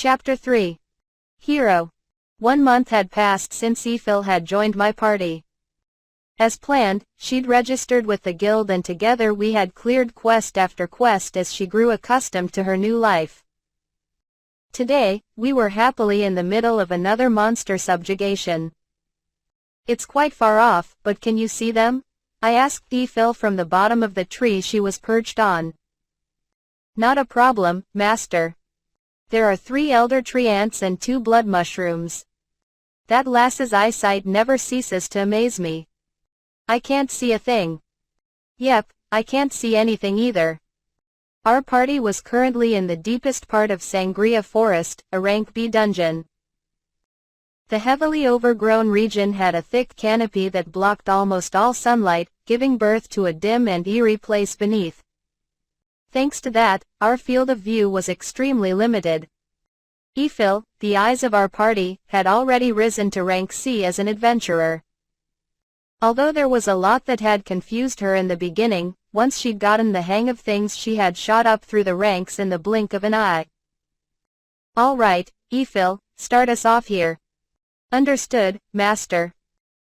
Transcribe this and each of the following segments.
Chapter 3. Hero. 1 month had passed since Ephil had joined my party. As planned, she'd registered with the guild and together we had cleared quest after quest as she grew accustomed to her new life. Today, we were happily in the middle of another monster subjugation. "It's quite far off, but can you see them?" I asked Ephil from the bottom of the tree she was perched on. "Not a problem, master. There are 3 elder tree ants and 2 blood mushrooms. That lass's eyesight never ceases to amaze me. I can't see a thing." "Yep, I can't see anything either." Our party was currently in the deepest part of Sangria Forest, a rank B dungeon. The heavily overgrown region had a thick canopy that blocked almost all sunlight, giving birth to a dim and eerie place beneath. Thanks to that, our field of view was extremely limited. Ephil, the eyes of our party, had already risen to rank C as an adventurer. Although there was a lot that had confused her in the beginning, once she'd gotten the hang of things she had shot up through the ranks in the blink of an eye. "All right, Ephil, start us off here." "Understood, master."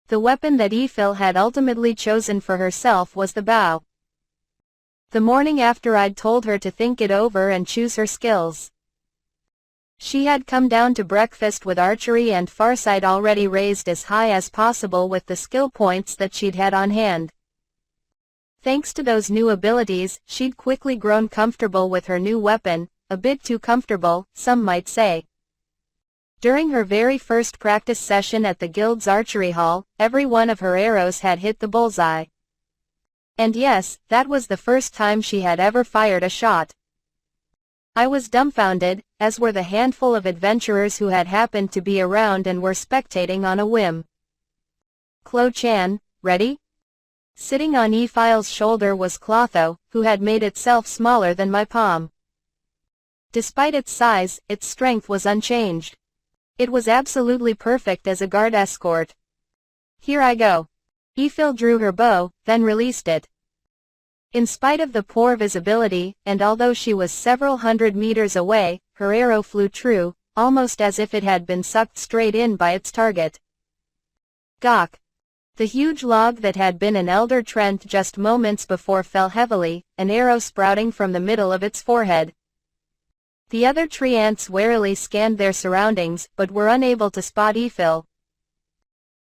The weapon that Ephil had ultimately chosen for herself was the bow. The morning after I'd told her to think it over and choose her skills. She had come down to breakfast with archery and farsight already raised as high as possible with the skill points that she'd had on hand. Thanks to those new abilities, she'd quickly grown comfortable with her new weapon, a bit too comfortable, some might say. During her very first practice session at the guild's archery hall, every one of her arrows had hit the bullseye. And yes, that was the first time she had ever fired a shot. I was dumbfounded, as were the handful of adventurers who had happened to be around and were spectating on a whim. "Clo-chan, ready?" Sitting on Ephil's shoulder was Clotho, who had made itself smaller than my palm. Despite its size, its strength was unchanged. It was absolutely perfect as a guard escort. "Here I go." Ephil drew her bow, then released it. In spite of the poor visibility, and although she was several hundred meters away, her arrow flew true, almost as if it had been sucked straight in by its target. Gawk! The huge log that had been an elder Trent just moments before fell heavily, an arrow sprouting from the middle of its forehead. The other tree ants warily scanned their surroundings, but were unable to spot Ephil.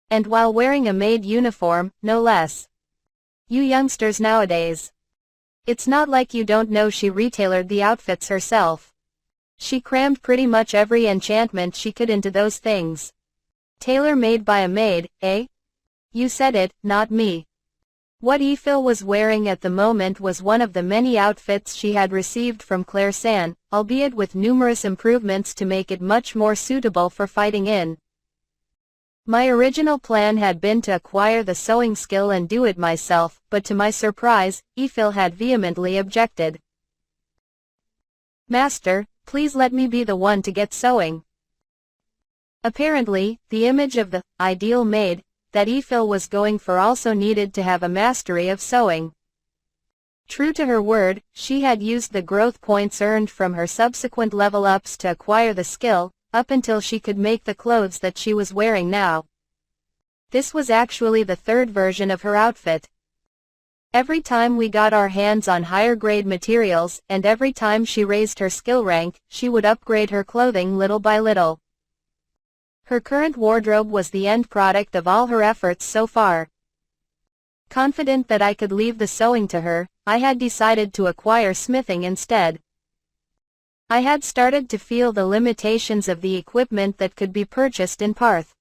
And while wearing a maid uniform, no less. You youngsters nowadays. It's not like you don't know she retailored the outfits herself. She crammed pretty much every enchantment she could into those things. Tailor-made by a maid, eh? You said it, not me. What Ephil was wearing at the moment was one of the many outfits she had received from Claire San, albeit with numerous improvements to make it much more suitable for fighting in. My original plan had been to acquire the sewing skill and do it myself, but to my surprise, Ephil had vehemently objected. "Master, please let me be the one to get sewing." Apparently, the image of the ideal maid that Ephil was going for also needed to have a mastery of sewing. True to her word, she had used the growth points earned from her subsequent level-ups to acquire the skill, up until she could make the clothes that she was wearing now. This was actually the 3rd version of her outfit. Every time we got our hands on higher-grade materials, and every time she raised her skill rank, she would upgrade her clothing little by little. Her current wardrobe was the end product of all her efforts so far. Confident that I could leave the sewing to her, I had decided to acquire smithing instead. I had started to feel the limitations of the equipment that could be purchased in Parth.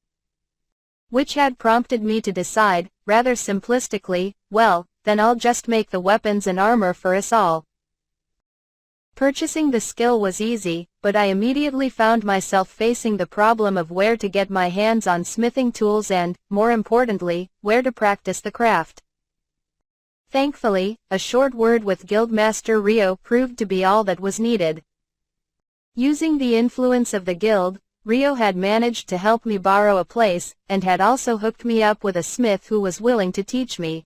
Which had prompted me to decide, rather simplistically, well, then I'll just make the weapons and armor for us all. Purchasing the skill was easy, but I immediately found myself facing the problem of where to get my hands on smithing tools and, more importantly, where to practice the craft. Thankfully, a short word with Guildmaster Rio proved to be all that was needed. Using the influence of the guild, Rio had managed to help me borrow a place, and had also hooked me up with a smith who was willing to teach me.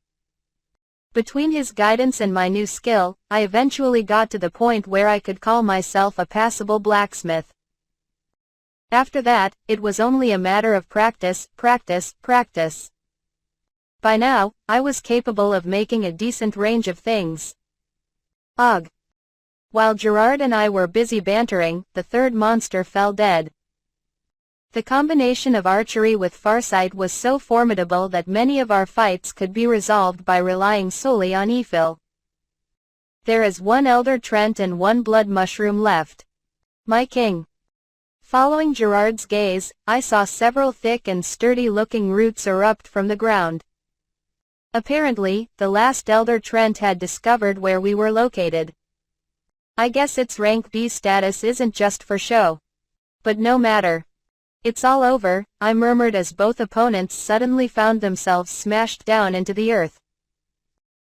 Between his guidance and my new skill, I eventually got to the point where I could call myself a passable blacksmith. After that, it was only a matter of practice, practice, practice. By now, I was capable of making a decent range of things. Ugh. While Gerard and I were busy bantering, the third monster fell dead. The combination of archery with farsight was so formidable that many of our fights could be resolved by relying solely on Ephil. There is one Elder Trent and one blood mushroom left. My king. Following Gerard's gaze, I saw several thick and sturdy-looking roots erupt from the ground. Apparently, the last Elder Trent had discovered where we were located. I guess its rank B status isn't just for show. But no matter. It's all over, I murmured as both opponents suddenly found themselves smashed down into the earth.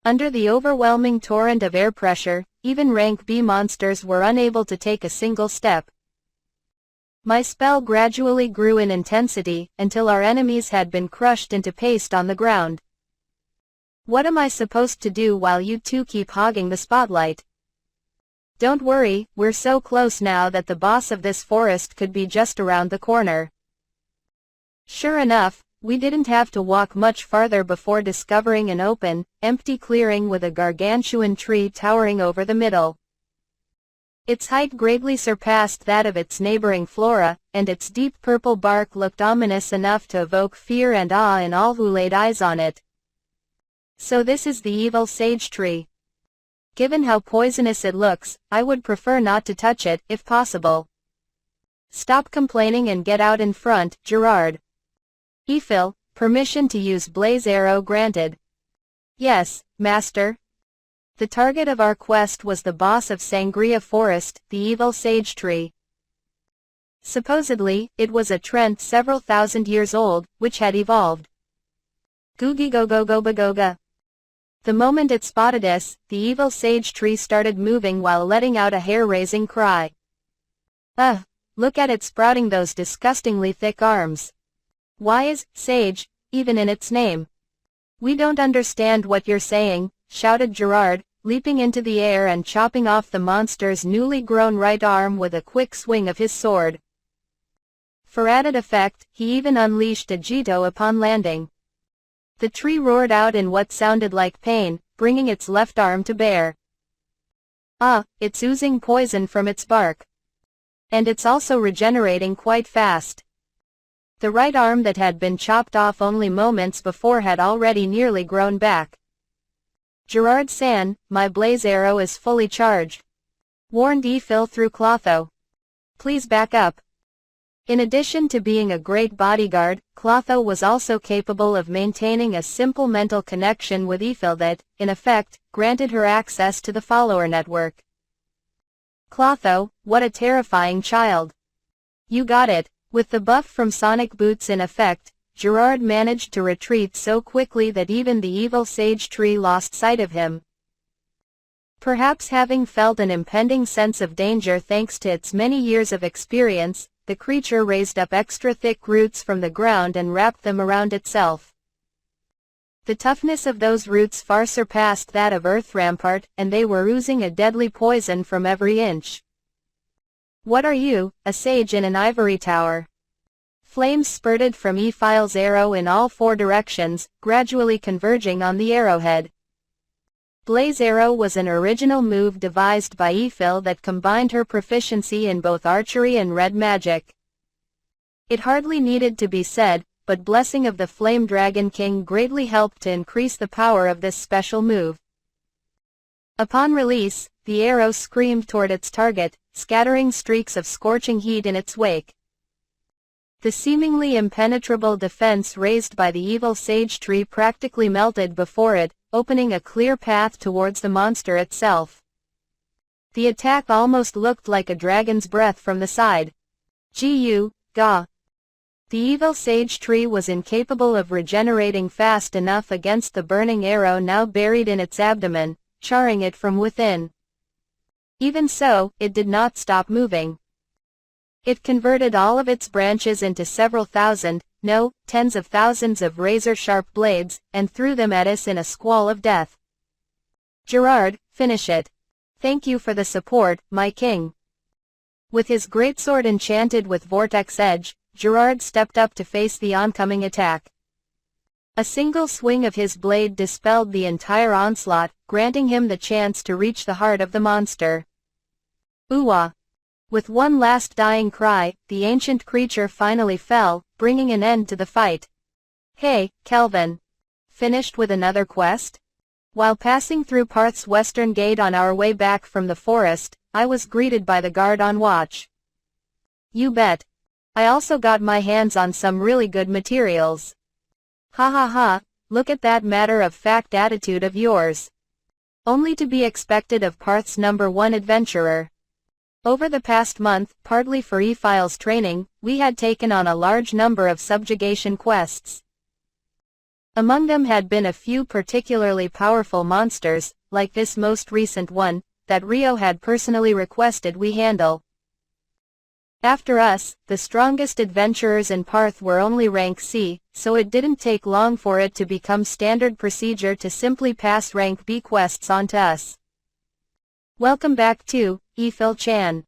Under the overwhelming torrent of air pressure, even rank B monsters were unable to take a single step. My spell gradually grew in intensity, until our enemies had been crushed into paste on the ground. What am I supposed to do while you two keep hogging the spotlight? Don't worry, we're so close now that the boss of this forest could be just around the corner. Sure enough, we didn't have to walk much farther before discovering an open, empty clearing with a gargantuan tree towering over the middle. Its height greatly surpassed that of its neighboring flora, and its deep purple bark looked ominous enough to evoke fear and awe in all who laid eyes on it. So this is the evil sage tree. Given how poisonous it looks, I would prefer not to touch it, if possible. Stop complaining and get out in front, Gerard. Ephil, permission to use Blaze Arrow granted. Yes, Master. The target of our quest was the boss of Sangria Forest, the evil sage tree. Supposedly, it was a Trent several thousand years old, which had evolved. Googie go go go bagoga. The moment it spotted us, the evil sage tree started moving while letting out a hair-raising cry. Ugh, look at it sprouting those disgustingly thick arms. Why is sage even in its name? We don't understand what you're saying, shouted Gerard, leaping into the air and chopping off the monster's newly grown right arm with a quick swing of his sword. For added effect, he even unleashed a Jito upon landing. The tree roared out in what sounded like pain, bringing its left arm to bear. Ah, it's oozing poison from its bark. And it's also regenerating quite fast. The right arm that had been chopped off only moments before had already nearly grown back. Gerard-san, my blaze arrow is fully charged, warned Ephil through Clotho. Please back up. In addition to being a great bodyguard, Clotho was also capable of maintaining a simple mental connection with Ephil that, in effect, granted her access to the follower network. Clotho, what a terrifying child. You got it. With the buff from Sonic Boots in effect, Gerard managed to retreat so quickly that even the evil sage tree lost sight of him. Perhaps having felt an impending sense of danger thanks to its many years of experience, the creature raised up extra thick roots from the ground and wrapped them around itself. The toughness of those roots far surpassed that of Earth Rampart, and they were oozing a deadly poison from every inch. What are you, a sage in an ivory tower? Flames spurted from Ephil's arrow in all four directions, gradually converging on the arrowhead. Blaze Arrow was an original move devised by Ephil that combined her proficiency in both archery and red magic. It hardly needed to be said, but Blessing of the Flame Dragon King greatly helped to increase the power of this special move. Upon release, the arrow screamed toward its target, scattering streaks of scorching heat in its wake. The seemingly impenetrable defense raised by the evil sage tree practically melted before it, opening a clear path towards the monster itself. The attack almost looked like a dragon's breath from the side. Gah. The evil sage tree was incapable of regenerating fast enough against the burning arrow now buried in its abdomen, charring it from within. Even so, it did not stop moving. It converted all of its branches into several thousand, no, tens of thousands of razor-sharp blades, and threw them at us in a squall of death. Gerard, finish it. Thank you for the support, my king. With his greatsword enchanted with Vortex Edge, Gerard stepped up to face the oncoming attack. A single swing of his blade dispelled the entire onslaught, granting him the chance to reach the heart of the monster. Ooh-ah! With one last dying cry, the ancient creature finally fell, bringing an end to the fight. Hey, Kelvin. Finished with another quest? While passing through Parth's western gate on our way back from the forest, I was greeted by the guard on watch. You bet. I also got my hands on some really good materials. Ha ha ha, look at that matter-of-fact attitude of yours. Only to be expected of Parth's #1 adventurer. Over the past month, partly for E-File's training, we had taken on a large number of subjugation quests. Among them had been a few particularly powerful monsters, like this most recent one, that Rio had personally requested we handle. After us, the strongest adventurers in Parth were only rank C, so it didn't take long for it to become standard procedure to simply pass rank B quests on to us. Welcome back to Ephil-chan.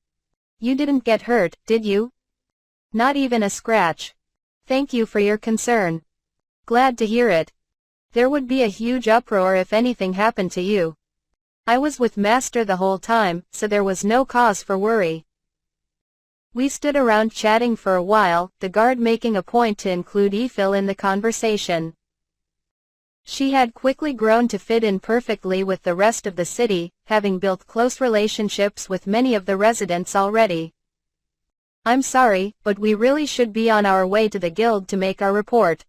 You didn't get hurt, did you? Not even a scratch. Thank you for your concern. Glad to hear it. There would be a huge uproar if anything happened to you. I was with Master the whole time, so there was no cause for worry. We stood around chatting for a while, the guard making a point to include Ephil in the conversation. She had quickly grown to fit in perfectly with the rest of the city, having built close relationships with many of the residents already. I'm sorry, but we really should be on our way to the guild to make our report.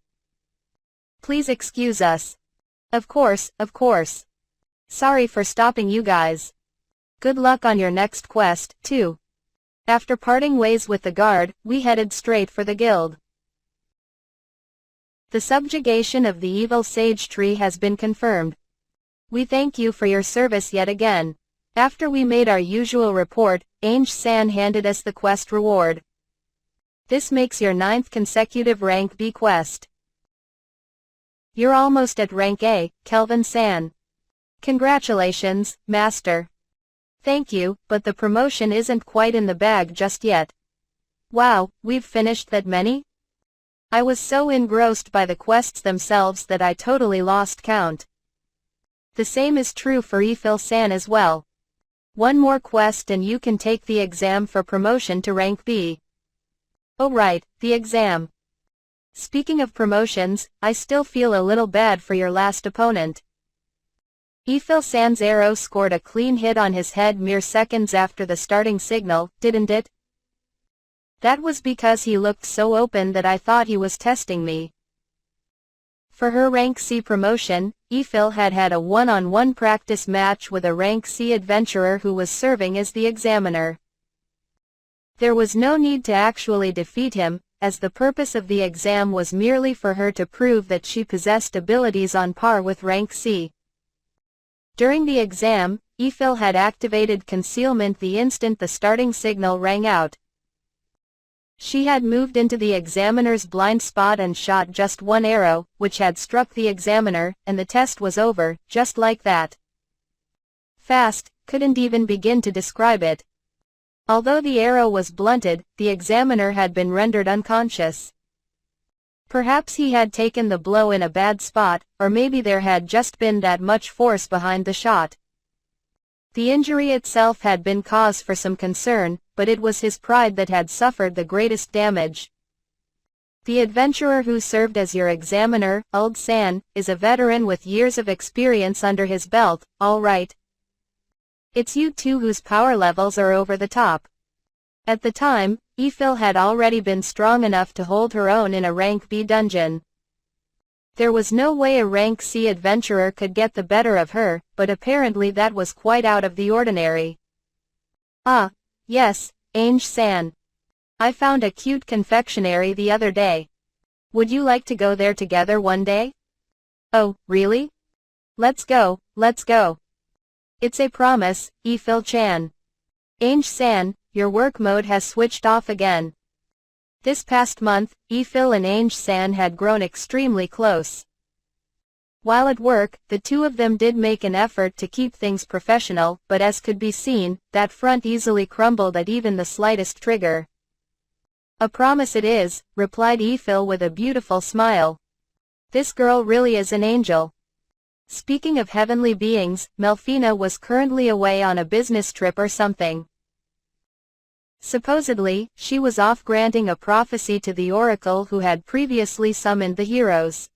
Please excuse us. Of course, of course. Sorry for stopping you guys. Good luck on your next quest, too. After parting ways with the guard, we headed straight for the guild. The subjugation of the evil sage tree has been confirmed. We thank you for your service yet again. After we made our usual report, Ange-san handed us the quest reward. This makes your 9th consecutive rank B quest. You're almost at rank A, Kelvin-san. Congratulations, Master. Thank you, but the promotion isn't quite in the bag just yet. Wow, we've finished that many? I was so engrossed by the quests themselves that I totally lost count. The same is true for Ephil-san as well. One more quest and you can take the exam for promotion to rank B. Oh right, the exam. Speaking of promotions, I still feel a little bad for your last opponent. Ephil-san's arrow scored a clean hit on his head mere seconds after the starting signal, didn't it? That was because he looked so open that I thought he was testing me. For her rank C promotion, Ephil had had a one-on-one practice match with a rank C adventurer who was serving as the examiner. There was no need to actually defeat him, as the purpose of the exam was merely for her to prove that she possessed abilities on par with rank C. During the exam, Ephil had activated concealment the instant the starting signal rang out. She had moved into the examiner's blind spot and shot just one arrow, which had struck the examiner, and the test was over, just like that. Fast, couldn't even begin to describe it. Although the arrow was blunted, the examiner had been rendered unconscious. Perhaps he had taken the blow in a bad spot, or maybe there had just been that much force behind the shot. The injury itself had been cause for some concern, but it was his pride that had suffered the greatest damage. The adventurer who served as your examiner, Uld-san, is a veteran with years of experience under his belt, all right. It's you two whose power levels are over the top. At the time, Ephil had already been strong enough to hold her own in a rank B dungeon. There was no way a rank C adventurer could get the better of her, but apparently that was quite out of the ordinary. Ah, yes, Ange-san. I found a cute confectionery the other day. Would you like to go there together one day? Oh, really? Let's go, let's go. It's a promise, Ephil-chan. Ange-san, your work mode has switched off again. This past month, Ephil and Ange-san had grown extremely close. While at work, the two of them did make an effort to keep things professional, but as could be seen, that front easily crumbled at even the slightest trigger. "A promise it is," replied Ephil with a beautiful smile. "This girl really is an angel." Speaking of heavenly beings, Melfina was currently away on a business trip or something. Supposedly, she was off granting a prophecy to the oracle who had previously summoned the heroes.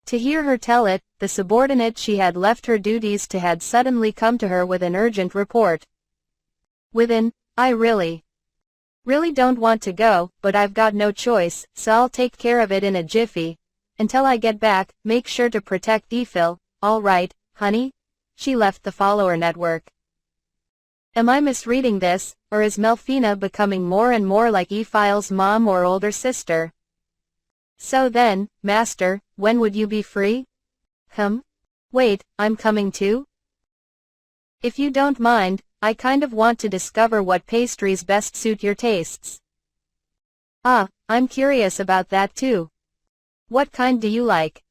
To hear her tell it, the subordinate she had left her duties to had suddenly come to her with an urgent report. I really don't want to go, but I've got no choice, so I'll take care of it in a jiffy. Until I get back, make sure to protect Ephil." "All right, honey." She left the follower network. Am I misreading this, or is Melfina becoming more and more like Ephil's mom or older sister? "So then, master, when would you be free?" Wait, I'm coming too?" "If you don't mind, I kind of want to discover what pastries best suit your tastes." "Ah, I'm curious about that too. What kind do you like?"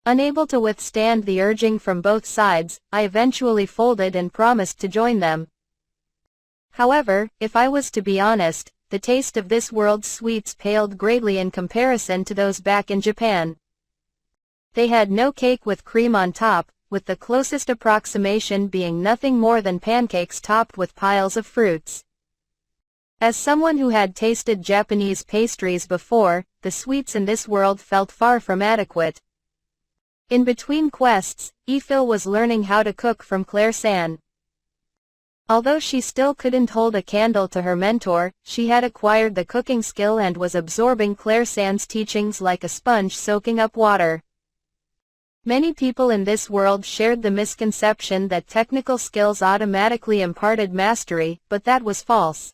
Unable to withstand the urging from both sides, I eventually folded and promised to join them. However, if I was to be honest, the taste of this world's sweets paled greatly in comparison to those back in Japan. They had no cake with cream on top, with the closest approximation being nothing more than pancakes topped with piles of fruits. As someone who had tasted Japanese pastries before, the sweets in this world felt far from adequate. In between quests, Ephil was learning how to cook from Claire San. Although she still couldn't hold a candle to her mentor, she had acquired the cooking skill and was absorbing Claire San's teachings like a sponge soaking up water. Many people in this world shared the misconception that technical skills automatically imparted mastery, but that was false.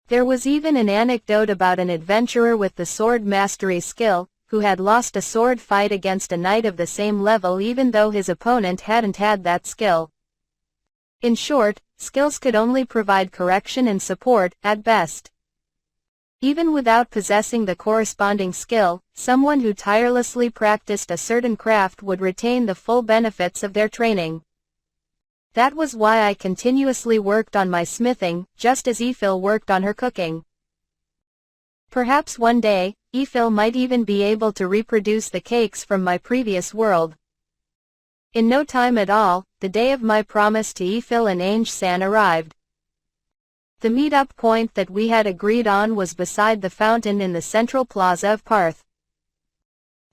There was even an anecdote about an adventurer with the sword mastery skill, who had lost a sword fight against a knight of the same level even though his opponent hadn't had that skill. In short, skills could only provide correction and support, at best. Even without possessing the corresponding skill, someone who tirelessly practiced a certain craft would retain the full benefits of their training. That was why I continuously worked on my smithing, just as Ephil worked on her cooking. Perhaps one day, Ephil might even be able to reproduce the cakes from my previous world. In no time at all, the day of my promise to Ephil and Ange-san arrived. The meet-up point that we had agreed on was beside the fountain in the central plaza of Parth.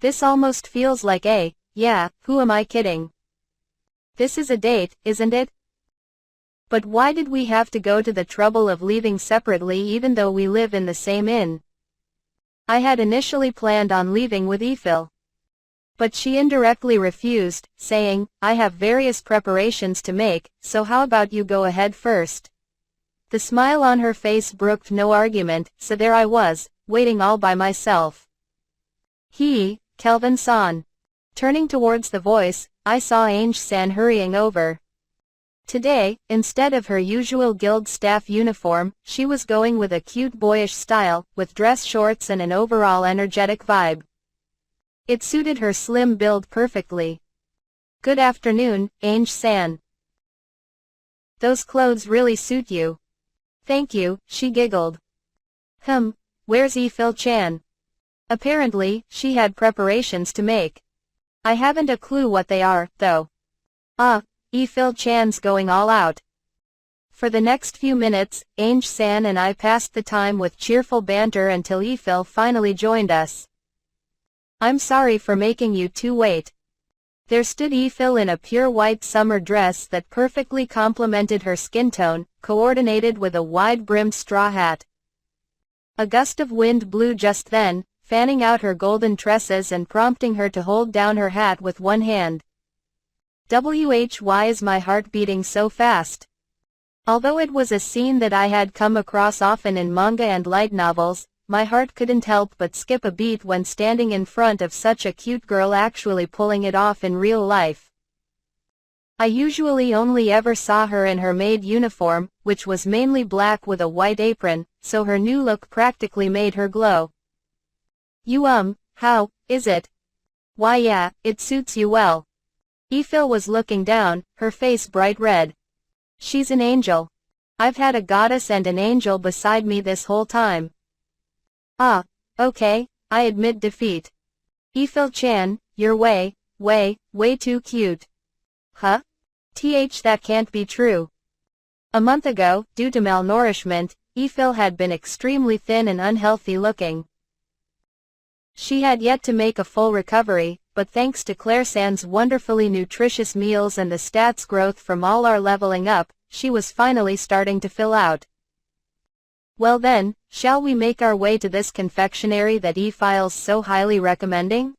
This almost feels like yeah, who am I kidding? This is a date, isn't it? But why did we have to go to the trouble of leaving separately even though we live in the same inn? I had initially planned on leaving with Ephil. But she indirectly refused, saying, "I have various preparations to make, so how about you go ahead first?" The smile on her face brooked no argument, so there I was, waiting all by myself. Kelvin-san. Turning towards the voice, I saw Ange-san hurrying over. Today, instead of her usual guild staff uniform, she was going with a cute boyish style, with dress shorts and an overall energetic vibe. It suited her slim build perfectly. "Good afternoon, Ange-san. Those clothes really suit you." "Thank you," she giggled. Where's Ephil-chan?" Apparently, she had preparations to make. I haven't a clue what they are, though. Ephil-chan's going all out. For the next few minutes, Ange-san and I passed the time with cheerful banter until Ephil finally joined us. "I'm sorry for making you two wait." There stood Ephil in a pure white summer dress that perfectly complemented her skin tone, coordinated with a wide-brimmed straw hat. A gust of wind blew just then, fanning out her golden tresses and prompting her to hold down her hat with one hand. Why is my heart beating so fast? Although it was a scene that I had come across often in manga and light novels, my heart couldn't help but skip a beat when standing in front of such a cute girl actually pulling it off in real life. I usually only ever saw her in her maid uniform, which was mainly black with a white apron, so her new look practically made her glow. How is it?" Why yeah, it suits you well. Ephil was looking down, her face bright red. She's an angel. I've had a goddess and an angel beside me this whole time. Ah, okay, I admit defeat. Ephil-chan, you're way too cute. Huh? That can't be true. A month ago, due to malnourishment, Ephil had been extremely thin and unhealthy looking. She had yet to make a full recovery, but thanks to Claire-san's wonderfully nutritious meals and the stats growth from all our leveling up, she was finally starting to fill out. Well then, shall we make our way to this confectionery that Ephile's so highly recommending?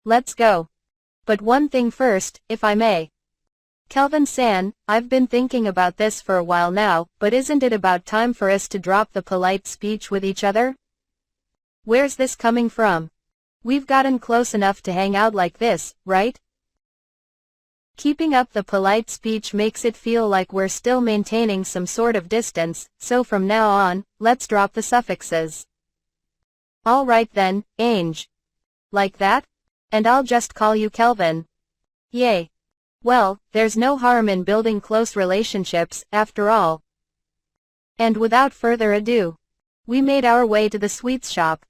Let's go. But one thing first, if I may. Kelvin-san, I've been thinking about this for a while now, but isn't it about time for us to drop the polite speech with each other? Where's this coming from? We've gotten close enough to hang out like this, right? Keeping up the polite speech makes it feel like we're still maintaining some sort of distance, so from now on, let's drop the suffixes. Alright then, Ange. Like that? And I'll just call you Kelvin. Yay. Well, there's no harm in building close relationships, after all. And without further ado, we made our way to the sweets shop.